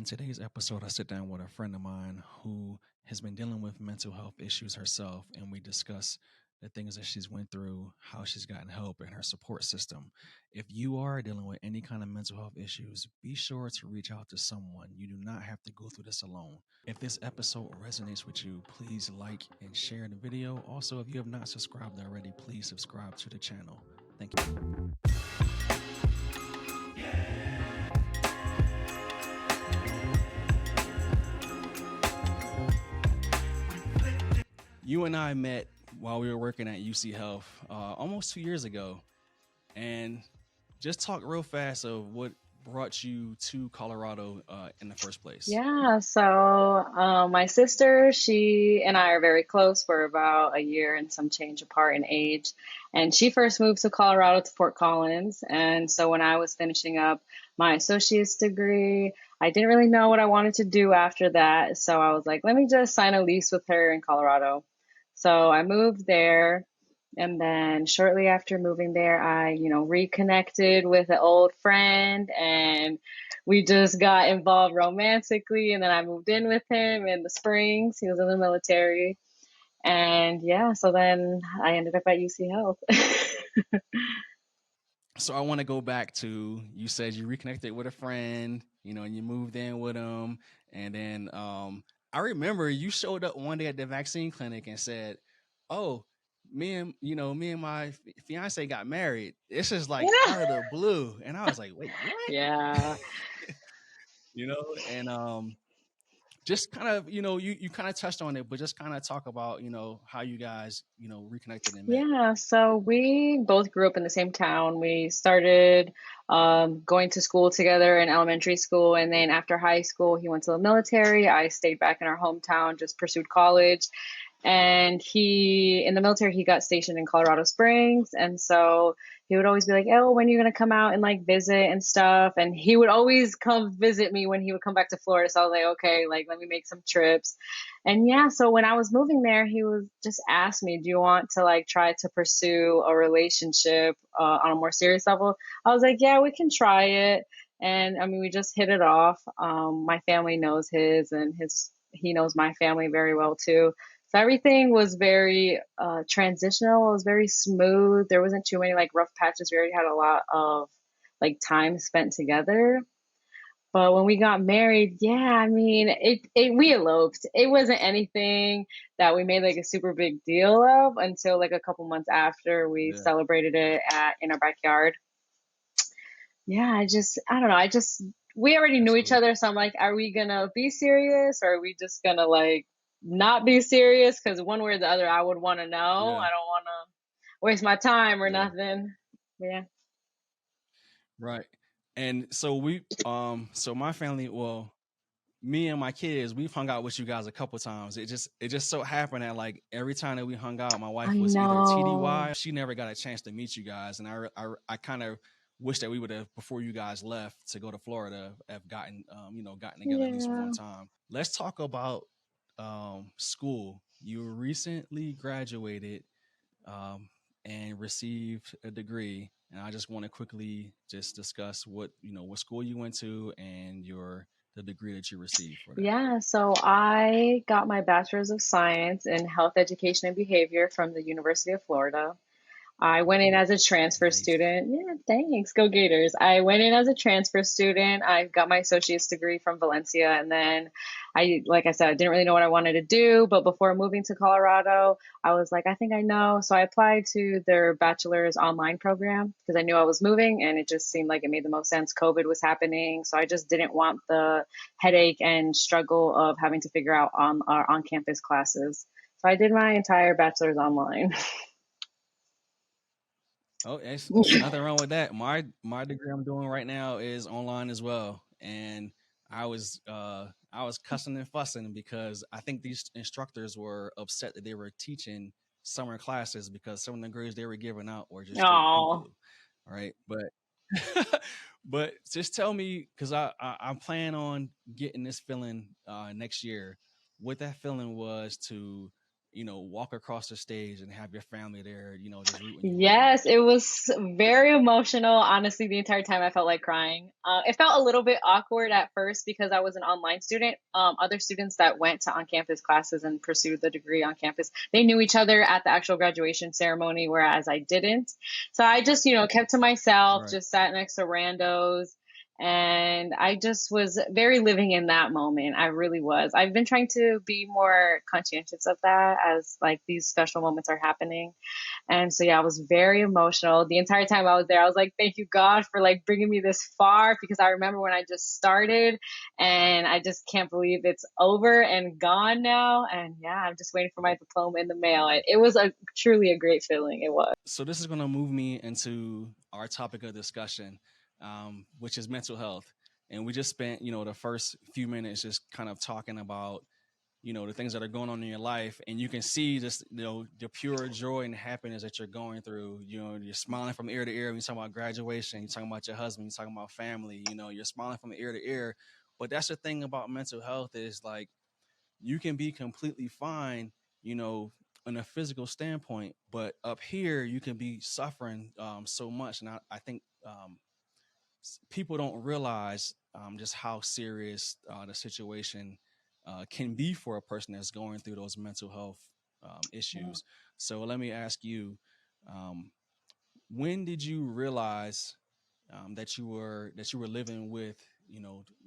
In today's episode, I sit down with a friend of mine who has been dealing with mental health issues herself, and we discuss the things that she's went through, how she's gotten help, and her support system. If you are dealing with any kind of mental health issues, be sure to reach out to someone. You do not have to go through this alone. If this episode resonates with you, please like and share the video. Also, if you have not subscribed already, please subscribe to the channel. Thank you. You and I met while we were working at UC Health almost 2 years ago, and just talk real fast of what brought you to Colorado in the first place. Yeah, so my sister, she and I are very close. We're about a year and some change apart in age. And she first moved to Colorado to Fort Collins. And so when I was finishing up my associate's degree, I didn't really know what I wanted to do after that. So I was like, let me just sign a lease with her in Colorado. So I moved there. And then shortly after moving there, I, reconnected with an old friend and we just got involved romantically. And then I moved in with him in the Springs. He was in the military. And yeah, so then I ended up at UC Health. So I want to go back to, you said you reconnected with a friend, and you moved in with him, and then I remember you showed up one day at the vaccine clinic and said, "Oh, me and my fiance got married." This is like out of the blue, and I was like, "Wait, what?" Yeah. And just kind of, you kind of touched on it, but just kind of talk about, how you guys, reconnected and met. Yeah, so we both grew up in the same town. We started going to school together in elementary school, and then after high school, he went to the military. I stayed back in our hometown, just pursued college. And in the military, he got stationed in Colorado Springs. And so he would always be like, "Oh, when are you going to come out and like visit and stuff?" And he would always come visit me when he would come back to Florida. So I was like, okay, like let me make some trips. And yeah, so when I was moving there, he was just asked me, "Do you want to like try to pursue a relationship on a more serious level?" I was like, "Yeah, we can try it." And I mean, we just hit it off. My family knows his, and he knows my family very well too. So everything was very transitional. It was very smooth. There wasn't too many like rough patches. We already had a lot of like time spent together. But when we got married, yeah, I mean, we eloped. It wasn't anything that we made like a super big deal of until like a couple months after we Yeah. celebrated it in our backyard. Yeah, I don't know. We already knew That's each cool. other. So I'm like, are we gonna be serious or are we just gonna like not be serious? Because one way or the other, I would want to know. Yeah. I don't want to waste my time or Yeah. nothing. Yeah. Right. And so so my family, well, me and my kids, we've hung out with you guys a couple times. It just so happened that like every time that we hung out, my I wife was either know. TDY, she never got a chance to meet you guys, and I kind of wish that we would have, before you guys left to go to Florida, have gotten together at least one Yeah. time. Let's talk about school. You recently graduated um, and received a degree. And I just want to quickly just discuss what school you went to and the degree that you received for that. Yeah, so I got my bachelor's of science in health education and behavior from the University of Florida. I went in as a transfer Nice. student. Yeah, thanks. Go Gators. I went in as a transfer student. I got my associate's degree from Valencia. And then like I said, I didn't really know what I wanted to do. But before moving to Colorado, I was like, I think I know. So I applied to their bachelor's online program because I knew I was moving and it just seemed like it made the most sense. COVID was happening. So I just didn't want the headache and struggle of having to figure out our on campus classes. So I did my entire bachelor's online. Oh, it's nothing wrong with that. My degree I'm doing right now is online as well, and I was cussing and fussing because I think these instructors were upset that they were teaching summer classes because some of the grades they were giving out were just straight poo Oh. poo. All right, but but just tell me, because I'm planning on getting this feeling next year. What that feeling was to walk across the stage and have your family there, just rooting you on? Yes, it was very emotional. Honestly, the entire time I felt like crying. It felt a little bit awkward at first because I was an online student. Other students that went to on-campus classes and pursued the degree on campus, they knew each other at the actual graduation ceremony, whereas I didn't. So I just, kept to myself, Right. just sat next to randos. And I just was very living in that moment. I really was. I've been trying to be more conscientious of that as like these special moments are happening. And so, yeah, I was very emotional the entire time I was there. I was like, thank you, God, for like bringing me this far, because I remember when I just started and I just can't believe it's over and gone now. And yeah, I'm just waiting for my diploma in the mail. It was truly a great feeling. It was. So this is going to move me into our topic of discussion, which is mental health. And we just spent, the first few minutes just kind of talking about, the things that are going on in your life, and you can see just, the pure joy and happiness that you're going through. You're smiling from ear to ear when you're talking about graduation, you're talking about your husband, you're talking about family, you're smiling from ear to ear. But that's the thing about mental health is like you can be completely fine, in a physical standpoint, but up here you can be suffering so much. And I think people don't realize just how serious the situation can be for a person that's going through those mental health Yeah. issues. So let me ask you, um, when did you realize that you were living with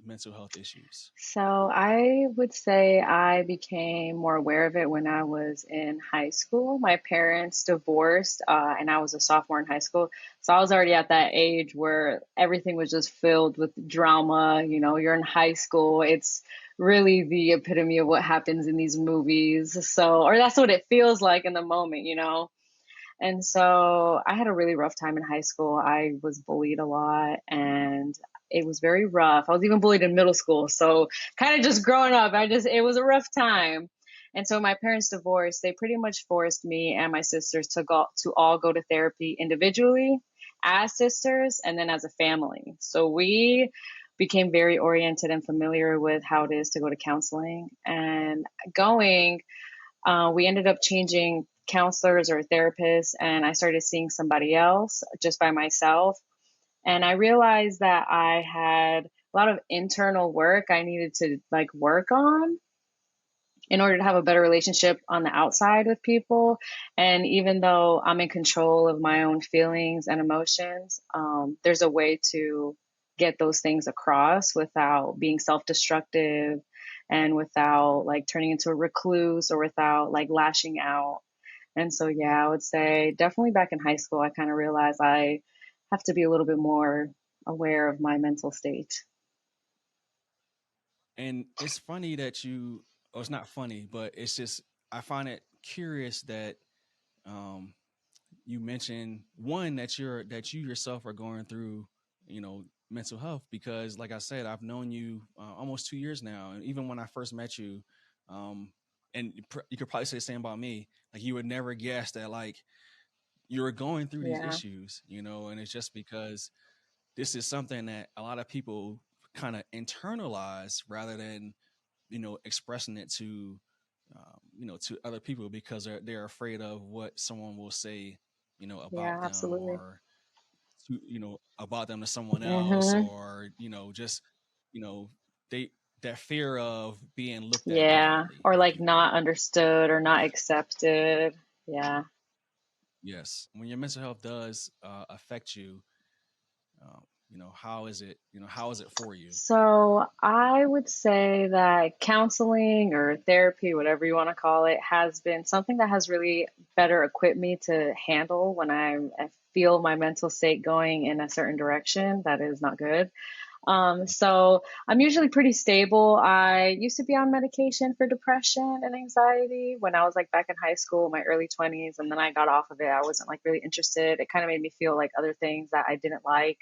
mental health issues? So I would say I became more aware of it when I was in high school. My parents divorced, and I was a sophomore in high school. So I was already at that age where everything was just filled with drama. You're in high school. It's really the epitome of what happens in these movies. So, or that's what it feels like in the moment. And so I had a really rough time in high school. I was bullied a lot and it was very rough. I was even bullied in middle school. So kind of just growing up, it was a rough time. And so my parents divorced. They pretty much forced me and my sisters to all go to therapy individually as sisters and then as a family. So we became very oriented and familiar with how it is to go to counseling and going we ended up changing counselors or therapists, and I started seeing somebody else just by myself. And I realized that I had a lot of internal work I needed to like work on in order to have a better relationship on the outside with people. And even though I'm in control of my own feelings and emotions, there's a way to get those things across without being self destructive and without like turning into a recluse or without like lashing out. And so, yeah, I would say definitely back in high school, I kind of realized I have to be a little bit more aware of my mental state. And it's funny that or it's not funny, but it's just, I find it curious that um, you mentioned one that you yourself are going through, mental health, because like I said, I've known you almost 2 years now. And even when I first met you, um, and you could probably say the same about me, like you would never guess that like you were going through these Yeah. issues, and it's just because this is something that a lot of people kind of internalize rather than expressing it to other people, because they're afraid of what someone will say Yeah, about them, absolutely. or about them to someone else, Hmm. or just you know they that fear of being looked at Yeah. differently, Or if like you will. not understood or not accepted. Yeah. Yes, when your mental health does affect you, how is it for you? So I would say that counseling or therapy, whatever you want to call it, has been something that has really better equipped me to handle when I feel my mental state going in a certain direction that is not good. So I'm usually pretty stable. I used to be on medication for depression and anxiety when I was like back in high school, my early 20s, and then I got off of it. I wasn't like really interested. It kind of made me feel like other things that I didn't like.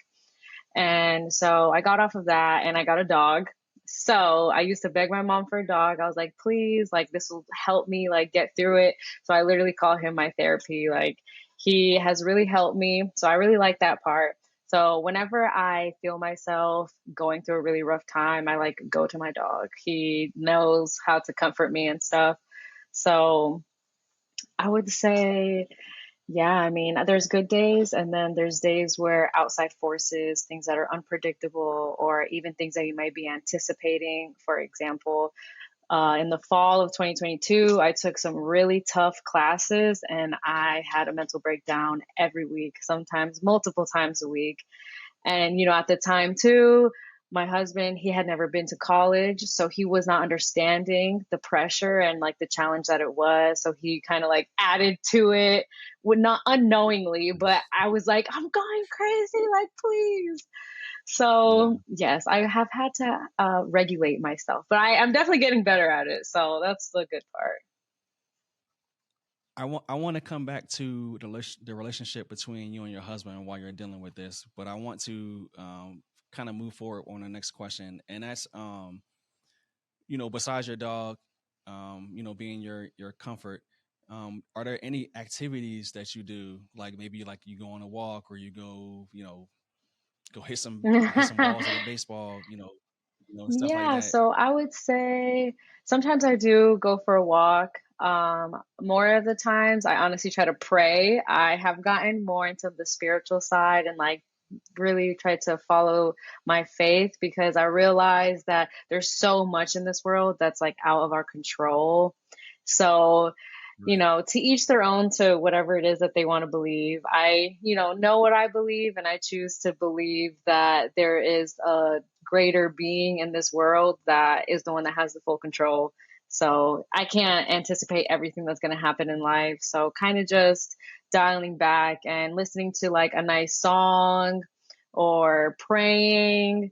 And so I got off of that and I got a dog. So I used to beg my mom for a dog. I was like, please, like this will help me like get through it. So I literally call him my therapy. Like he has really helped me. So I really like that part. So whenever I feel myself going through a really rough time, I like go to my dog. He knows how to comfort me and stuff. So I would say, yeah, I mean, there's good days, and then there's days where outside forces, things that are unpredictable, or even things that you might be anticipating. For example, in the fall of 2022, I took some really tough classes and I had a mental breakdown every week, sometimes multiple times a week. And, at the time too, my husband, he had never been to college, so he was not understanding the pressure and like the challenge that it was. So he kind of like added to it, would not unknowingly, but I was like, I'm going crazy, like, please. Yeah. So yes, I have had to regulate myself, but I'm definitely getting better at it. So that's the good part. I want to come back to the relationship between you and your husband while you're dealing with this, but I want to kind of move forward on the next question, and that's besides your dog, being your comfort, are there any activities that you do, like maybe like you go on a walk or you go, go hit some balls at a baseball, stuff like Yeah, that? so I would say sometimes I do go for a walk. More of the times I honestly try to pray. I have gotten more into the spiritual side and like really tried to follow my faith because I realize that there's so much in this world that's like out of our control. So Right. to each their own to whatever it is that they want to believe. I, know what I believe, and I choose to believe that there is a greater being in this world that is the one that has the full control. So I can't anticipate everything that's going to happen in life. So kind of just dialing back and listening to like a nice song or praying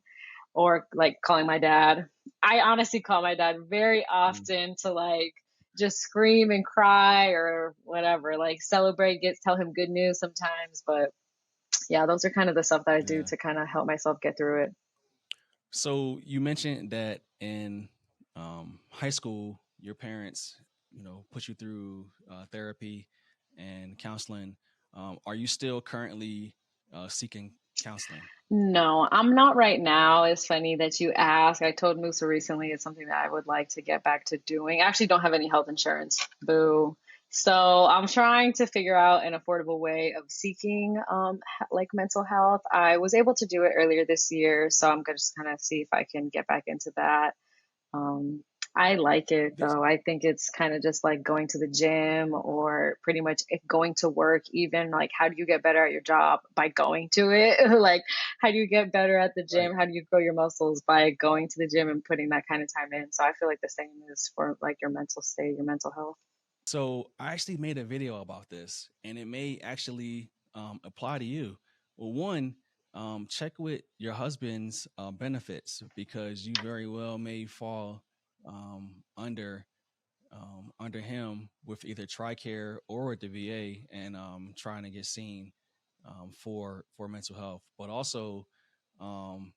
or like calling my dad. I honestly call my dad very Mm. often to like just scream and cry or whatever, like celebrate, tell him good news sometimes. But yeah, those are kind of the stuff that I do Yeah. to kind of help myself get through it. So you mentioned that in high school, your parents, put you through therapy and counseling. Are you still currently seeking counseling? No, I'm not right now. It's funny that you ask. I told Musa recently it's something that I would like to get back to doing. I actually don't have any health insurance. Boo. So I'm trying to figure out an affordable way of seeking like mental health. I was able to do it earlier this year, so I'm gonna just kind of see if I can get back into that. Um, I like it This though. I think it's kind of just like going to the gym or pretty much going to work, even like how do you get better at your job? By going to it. Like, how do you get better at the right. gym? How do you grow your muscles? By going to the gym and putting that kind of time in. So I feel like the same is for like your mental state, your mental health. So I actually made a video about this, and it may actually apply to you. Well, one, check with your husband's benefits because you very well may fall under him with either TRICARE or at the VA and trying to get seen for mental health. But also um,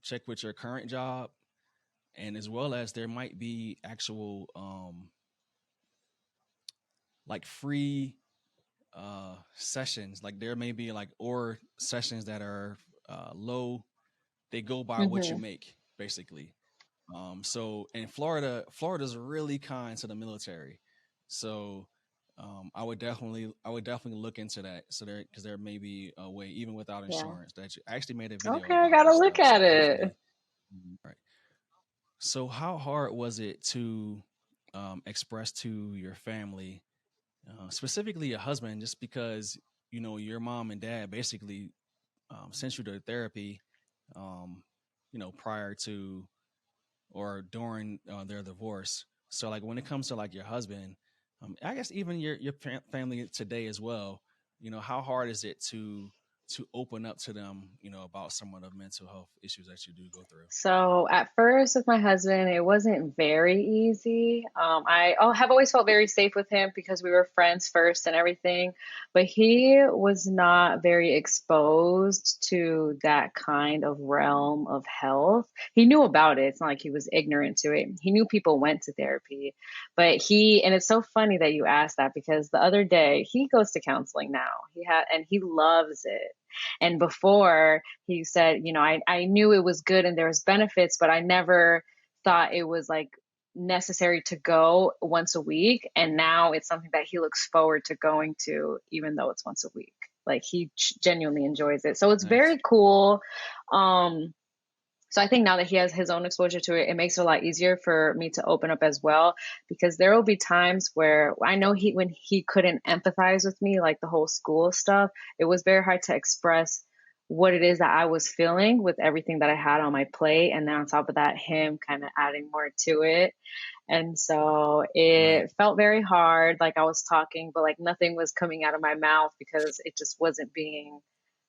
check with your current job, and as well as there might be actual like free sessions. Like there may be like or sessions that are low. They go by what you Hmm. make basically. So in Florida's really kind to the military. So I would definitely look into that. So there may be a way even without Yeah. insurance that I actually made a video Okay, I about gotta this look stuff. at So it. definitely. Mhm. Right. So how hard was it to express to your family, specifically your husband, just because your mom and dad basically sent you to therapy, um, prior to or during their divorce. So like when it comes to like your husband, I guess even your family today as well. How hard is it to open up to them, about some of the mental health issues that you do go through? So at first with my husband, it wasn't very easy. I have always felt very safe with him because we were friends first and everything, but he was not very exposed to that kind of realm of health. He knew about it. It's not like he was ignorant to it. He knew people went to therapy, but and it's so funny that you asked that because the other day he goes to counseling now. And he loves it. And before he said, I knew it was good and there was benefits, but I never thought it was like necessary to go once a week, and now it's something that he looks forward to going to, even though it's once a week. Like he genuinely enjoys it, so it's Nice. very cool. um so I think now that he has his own exposure to it, it makes it a lot easier for me to open up as well, because there will be times where I know when he couldn't empathize with me, like the whole school stuff, it was very hard to express what it is that I was feeling with everything that I had on my plate. And then on top of that, him kind of adding more to it. And so Right. it felt very hard. Like I was talking, but like nothing was coming out of my mouth because it just wasn't being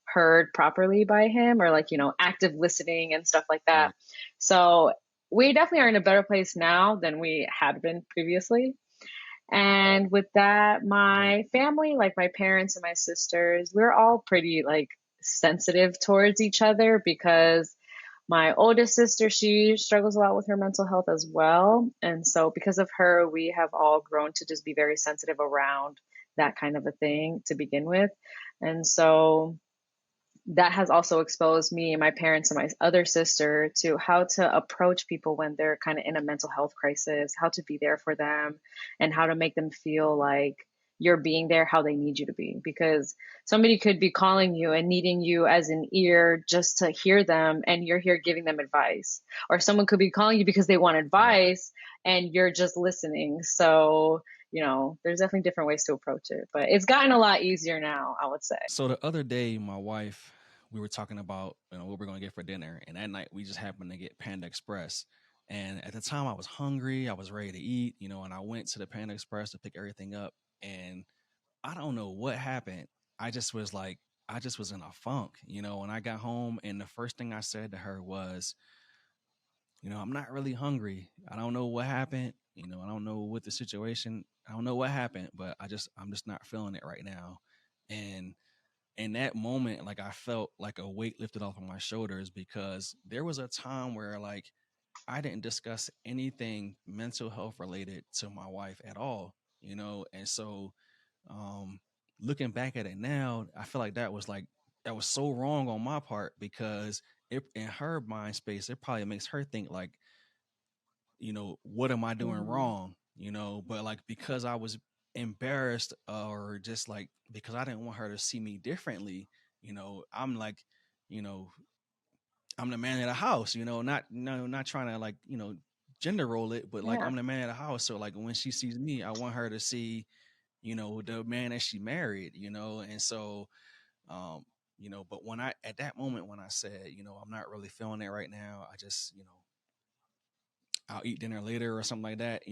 heard properly by him, or like, active listening and stuff like that. Right. So we definitely are in a better place now than we had been previously. And with that, Right. my family, like my parents and my sisters, we're all pretty like sensitive towards each other, because my oldest sister, she struggles a lot with her mental health as well. And so because of her, we have all grown to just be very sensitive around that kind of a thing to begin with. And so that has also exposed me and my parents and my other sister to how to approach people when they're kind of in a mental health crisis, how to be there for them, and how to make them feel like you're being there how they need you to be. Because somebody could be calling you and needing you as an ear just to hear them, and you're here giving them advice. Or someone could be calling you because they want Right. advice, and you're just listening. So, there's definitely different ways to approach it, but it's gotten a lot easier now, I would say. So the other day, my wife, we were talking about what we're gonna get for dinner, and that night we just happened to get Panda Express. And at the time, I was hungry, I was ready to eat, and I went to the Panda Express to pick everything up. And I don't know what happened. I just was like, I just was in a funk, when I got home, and the first thing I said to her was, I'm not really hungry. I don't know what happened. I don't know what the situation. I don't know what happened, but I'm just not feeling it right now. And in that moment, like I felt like a weight lifted off of my shoulders, because there was a time where like I didn't discuss anything mental health related to my wife at all, and so um looking back at it now, I feel like that was so wrong on my part, because it in her mind space, it probably makes her think like, what am I doing Hmm. wrong? But like because I was embarrassed, or just like because I didn't want her to see me differently, I'm like, you know, I'm the man of the house, not no, not trying to like, gender role it, but like Yeah. I'm the man of the house. So like when she sees me, I want her to see, the man that she married, and so um, but when I at that moment when I said, I'm not really feeling it right now, I just, I'll eat dinner later or something like that.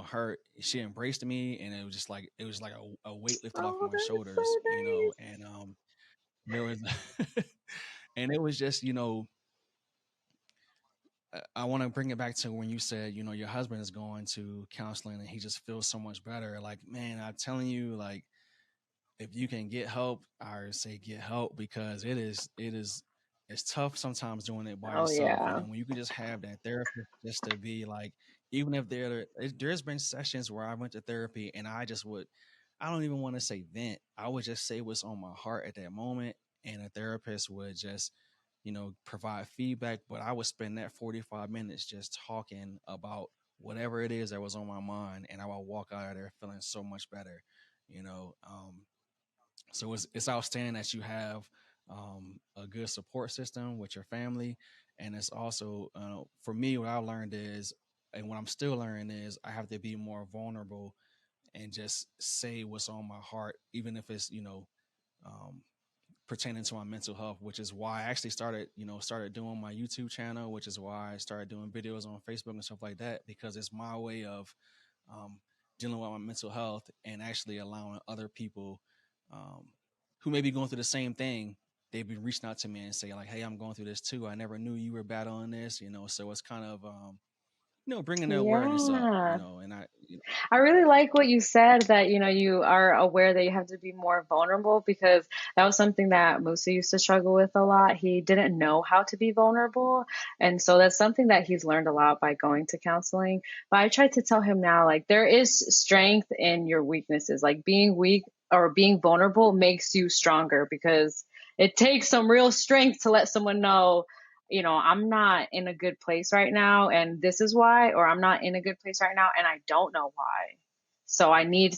Her she embraced me, and it was like a weight lifted off Oh, my that's so shoulders, nice. and there was and it was just, I want to bring it back to when you said, your husband is going to counseling and he just feels so much better. Like, man, I'm telling you, like, if you can get help, I would say get help, because it's tough sometimes doing it by Oh, yourself. And yeah. then when you can just have that therapist, just to be like, even if there's been sessions where I went to therapy and I don't even want to say vent. I would just say what's on my heart at that moment, and a therapist would just, provide feedback. But I would spend that 45 minutes just talking about whatever it is that was on my mind, and I would walk out of there feeling so much better. You know, so it's outstanding that you have a good support system with your family, and it's also for me, what I learned is, and what I'm still learning is, I have to be more vulnerable and just say what's on my heart, even if it's um, pertaining to my mental health. Which is why I actually started doing my YouTube channel, which is why I started doing videos on Facebook and stuff like that, because it's my way of um, dealing with my mental health, and actually allowing other people um, who may be going through the same thing. They've been reaching out to me and say like, "Hey, I'm going through this too. I never knew you were battling this." So it's kind of bringing the awareness up. Yeah. And I, I really like what you said, that, you are aware that you have to be more vulnerable, because that was something that Musa used to struggle with a lot. He didn't know how to be vulnerable. And so that's something that he's learned a lot by going to counseling. But I try to tell him now, like, there is strength in your weaknesses. Like, being weak or being vulnerable makes you stronger, because it takes some real strength to let someone know, I'm not in a good place right now and this is why, or I'm not in a good place right now and I don't know why. So I need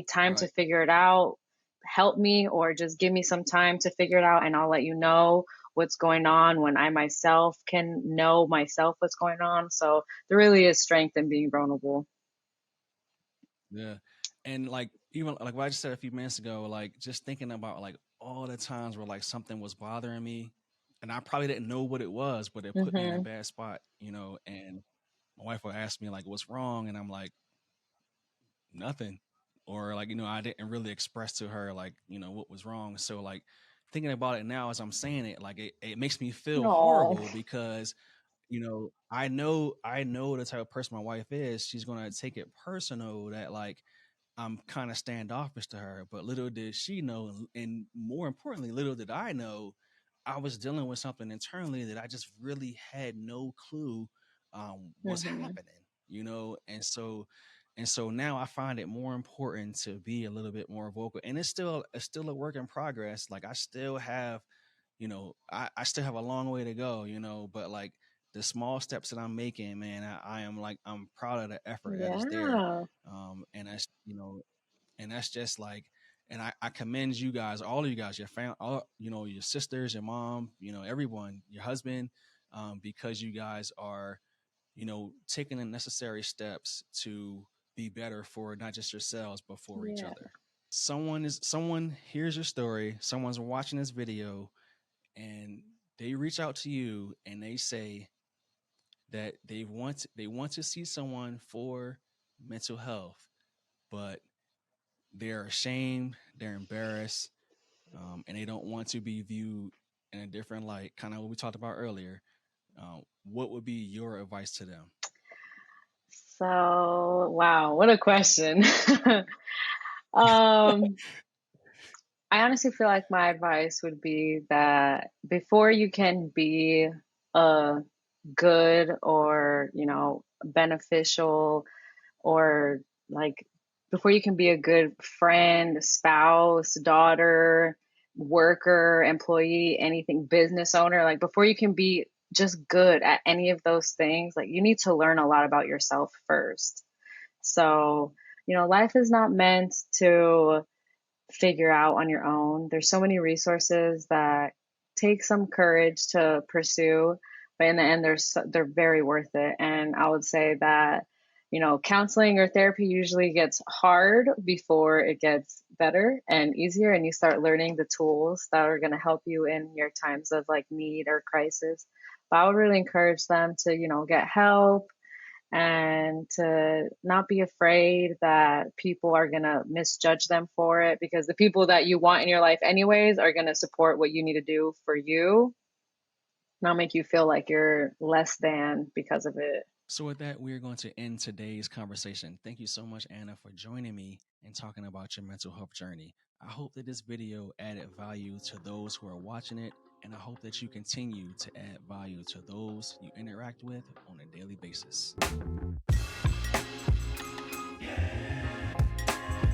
time to Right. figure it out. Help me or just give me some time to figure it out and I'll let you know what's going on when I myself can know myself what's going on. So there really is strength in being vulnerable. Yeah. And like even like what I just said a few minutes ago, like just thinking about like all the times where like something was bothering me and I probably didn't know what it was, but it put me in a Mhm. bad spot, and my wife will ask me like what's wrong and I'm like nothing. Or like, I didn't really express to her like, what was wrong. So like thinking about it now as I'm saying it, like it makes me feel Oh. horrible because I know the type of person my wife is. She's gonna take it personal that like I'm kind of standoffish to her. But little did she know, and more importantly, little did I know, I was dealing with something internally that I just really had no clue was Mhm. happening. And so now I find it more important to be a little bit more vocal. And it's still a work in progress. Like I still have I still have a long way to go, but like the small steps that I'm making, man, I am like, I'm proud of the effort that is there. Yeah. And that's just like, and I commend you guys, all of you guys, your family, all, your sisters, your mom, everyone, your husband, because you guys are, taking the necessary steps to be better for not just yourselves, but for each Yeah. other. Someone hears your story, someone's watching this video, and they reach out to you and they say that they want to see someone for mental health, but they're ashamed, they're embarrassed, and they don't want to be viewed in a different light. Kind of what we talked about earlier. What would be your advice to them? So, wow, what a question. um I honestly feel like my advice would be that before you can be a good or, beneficial or like before you can be a good friend, spouse, daughter, worker, employee, anything, business owner, like before you can be just good at any of those things, like you need to learn a lot about yourself first. So, life is not meant to figure out on your own. There's so many resources that take some courage to pursue, but in the end, they're very worth it. And I would say that counseling or therapy usually gets hard before it gets better and easier, and you start learning the tools that are going to help you in your times of like need or crisis. But I would really encourage them to get help and to not be afraid that people are going to misjudge them for it, because the people that you want in your life anyways are going to support what you need to do for you, not make you feel like you're less than because of it. So with that, we're going to end today's conversation. Thank you so much, Anna, for joining me and talking about your mental health journey. I hope that this video added value to those who are watching it, and I hope that you continue to add value to those you interact with on a daily basis.